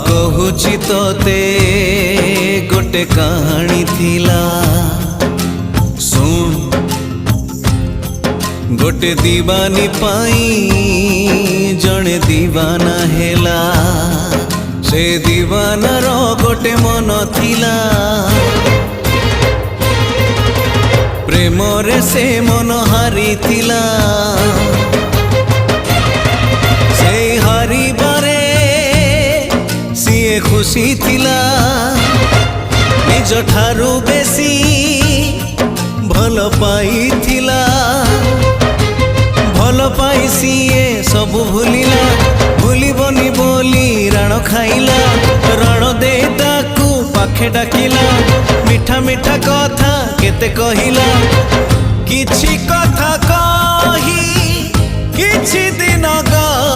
कहुची तोते गोटे कहानी थिला सुन गोटे दीवानी पाई जने दीवाना हेला से दीवानार गोटे मन थिला प्रेम रे से मन हारी थिला से हारी बारे सीए खुशी थिला निज ठारू बेसी भल पाई थिला भल पाई सीए सबु भूलिला भूलिबनी बोली राण खाइला राण दे ताकू पाखे डाकिला मिठा मिठा कथा केते कहिला किछि कथा कही किछि